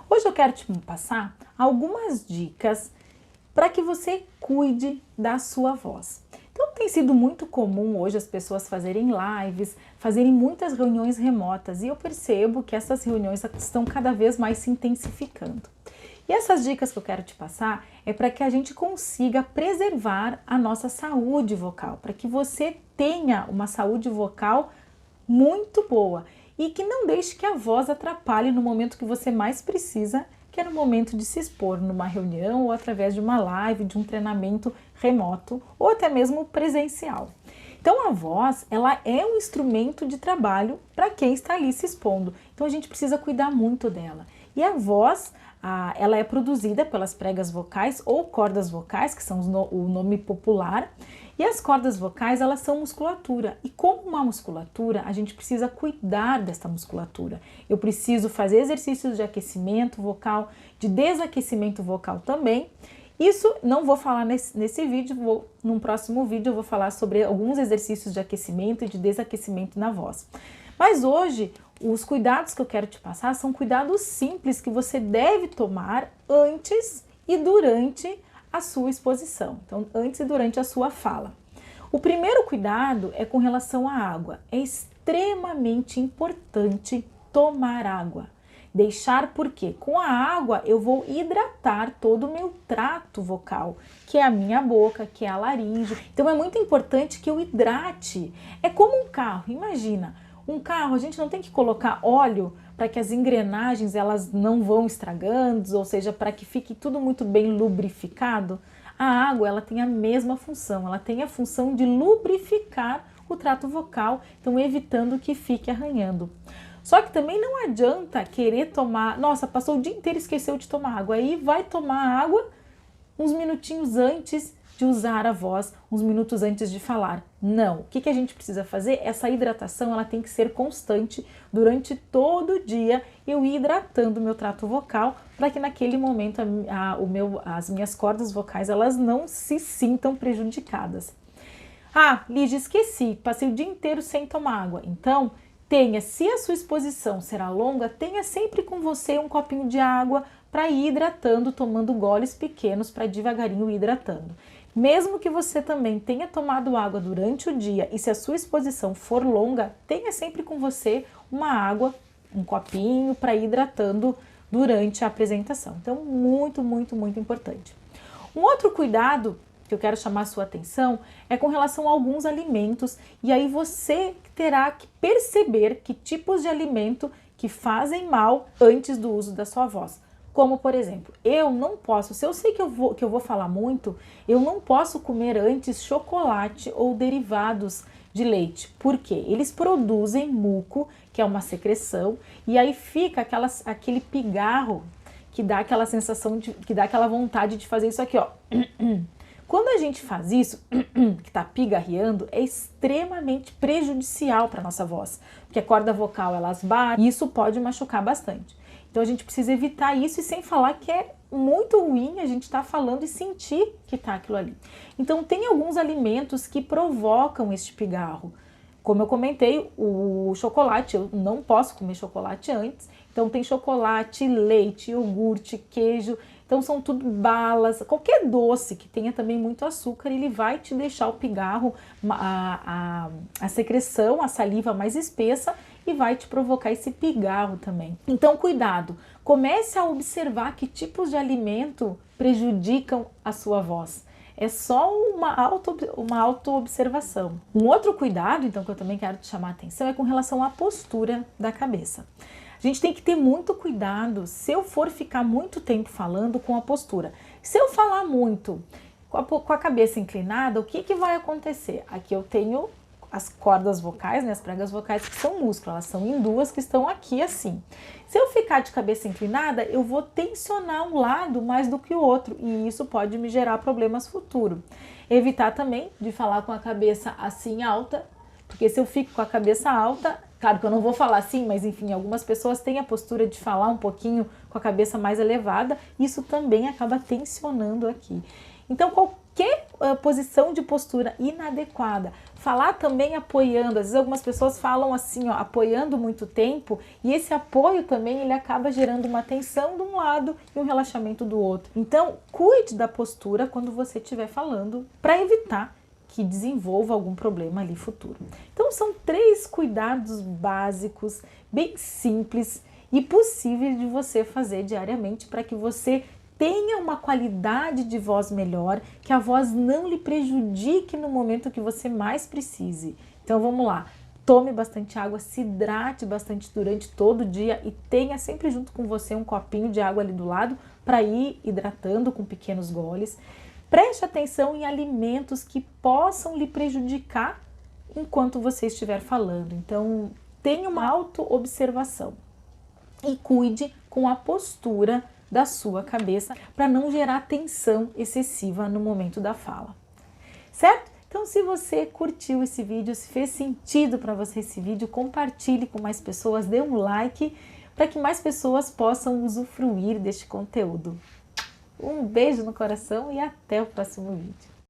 Hoje eu quero te passar algumas dicas para que você cuide da sua voz. Então tem sido muito comum hoje as pessoas fazerem lives, fazerem muitas reuniões remotas e eu percebo que essas reuniões estão cada vez mais se intensificando. E essas dicas que eu quero te passar é para que a gente consiga preservar a nossa saúde vocal, para que você tenha uma saúde vocal muito boa e que não deixe que a voz atrapalhe no momento que você mais precisa, que é no momento de se expor numa reunião ou através de uma live, de um treinamento remoto ou até mesmo presencial. Então a voz, ela é um instrumento de trabalho para quem está ali se expondo. Então a gente precisa cuidar muito dela. E a voz, ela é produzida pelas pregas vocais ou cordas vocais, que são o nome popular. E as cordas vocais, elas são musculatura. E como uma musculatura, a gente precisa cuidar dessa musculatura. Eu preciso fazer exercícios de aquecimento vocal, de desaquecimento vocal também. Isso não vou falar nesse vídeo, num próximo vídeo eu vou falar sobre alguns exercícios de aquecimento e de desaquecimento na voz. Mas hoje, os cuidados que eu quero te passar são cuidados simples que você deve tomar antes e durante a sua exposição, então antes e durante a sua fala. O primeiro cuidado é com relação à água. É extremamente importante tomar água. Deixar porque com a água eu vou hidratar todo o meu trato vocal, que é a minha boca, que é a laringe. Então é muito importante que eu hidrate. É como um carro, imagina. Um carro, a gente não tem que colocar óleo para que as engrenagens elas não vão estragando, ou seja, para que fique tudo muito bem lubrificado. A água ela tem a mesma função, ela tem a função de lubrificar o trato vocal, então evitando que fique arranhando. Só que também não adianta querer tomar, nossa, passou o dia inteiro e esqueceu de tomar água, aí vai tomar água uns minutinhos antes de usar a voz, uns minutos antes de falar. Não, o que a gente precisa fazer? Essa hidratação ela tem que ser constante durante todo o dia, eu ir hidratando o meu trato vocal para que naquele momento as minhas cordas vocais elas não se sintam prejudicadas. Ah, Lígia, esqueci, passei o dia inteiro sem tomar água. Então, se a sua exposição será longa, tenha sempre com você um copinho de água para ir hidratando, tomando goles pequenos para devagarinho ir hidratando. Mesmo que você também tenha tomado água durante o dia e se a sua exposição for longa, tenha sempre com você uma água, um copinho para ir hidratando durante a apresentação. Então, muito, muito, muito importante. Um outro cuidado que eu quero chamar a sua atenção é com relação a alguns alimentos e aí você terá que perceber que tipos de alimento que fazem mal antes do uso da sua voz. Como, por exemplo, eu não posso, se eu sei que eu vou falar muito, eu não posso comer antes chocolate ou derivados de leite. Por quê? Eles produzem muco, que é uma secreção, e aí fica aquele pigarro que dá aquela sensação, que dá aquela vontade de fazer isso aqui, ó. Quando a gente faz isso, que tá pigarreando, é extremamente prejudicial para nossa voz, porque a corda vocal elas batem e isso pode machucar bastante. Então a gente precisa evitar isso e sem falar que é muito ruim a gente estar falando e sentir que tá aquilo ali. Então tem alguns alimentos que provocam este pigarro. Como eu comentei, o chocolate, eu não posso comer chocolate antes. Então tem chocolate, leite, iogurte, queijo. Então são tudo balas, qualquer doce que tenha também muito açúcar, ele vai te deixar o pigarro, a secreção, a saliva mais espessa e vai te provocar esse pigarro também. Então cuidado, comece a observar que tipos de alimento prejudicam a sua voz. É só uma auto-observação. Um outro cuidado, então, que eu também quero te chamar a atenção é com relação à postura da cabeça. A gente tem que ter muito cuidado se eu for ficar muito tempo falando com a postura. Se eu falar muito com a cabeça inclinada, o que vai acontecer? Aqui eu tenho as cordas vocais, né, as pregas vocais que são músculos, elas são em duas que estão aqui assim. Se eu ficar de cabeça inclinada, eu vou tensionar um lado mais do que o outro e isso pode me gerar problemas futuros. Evitar também de falar com a cabeça assim alta, porque se eu fico com a cabeça alta, claro que eu não vou falar assim, mas enfim, algumas pessoas têm a postura de falar um pouquinho com a cabeça mais elevada, isso também acaba tensionando aqui. Então, qualquer posição de postura inadequada Falar também apoiando, às vezes algumas pessoas falam assim, ó, apoiando muito tempo, e esse apoio também ele acaba gerando uma tensão de um lado e um relaxamento do outro. Então, cuide da postura quando você estiver falando, para evitar que desenvolva algum problema ali futuro. Então, são 3 cuidados básicos, bem simples e possíveis de você fazer diariamente para que você tenha uma qualidade de voz melhor, que a voz não lhe prejudique no momento que você mais precise. Então vamos lá, tome bastante água, se hidrate bastante durante todo o dia e tenha sempre junto com você um copinho de água ali do lado para ir hidratando com pequenos goles. Preste atenção em alimentos que possam lhe prejudicar enquanto você estiver falando. Então tenha uma auto-observação e cuide com a postura da sua cabeça para não gerar tensão excessiva no momento da fala, certo? Então, se você curtiu esse vídeo, se fez sentido para você esse vídeo, compartilhe com mais pessoas, dê um like para que mais pessoas possam usufruir deste conteúdo. Um beijo no coração e até o próximo vídeo.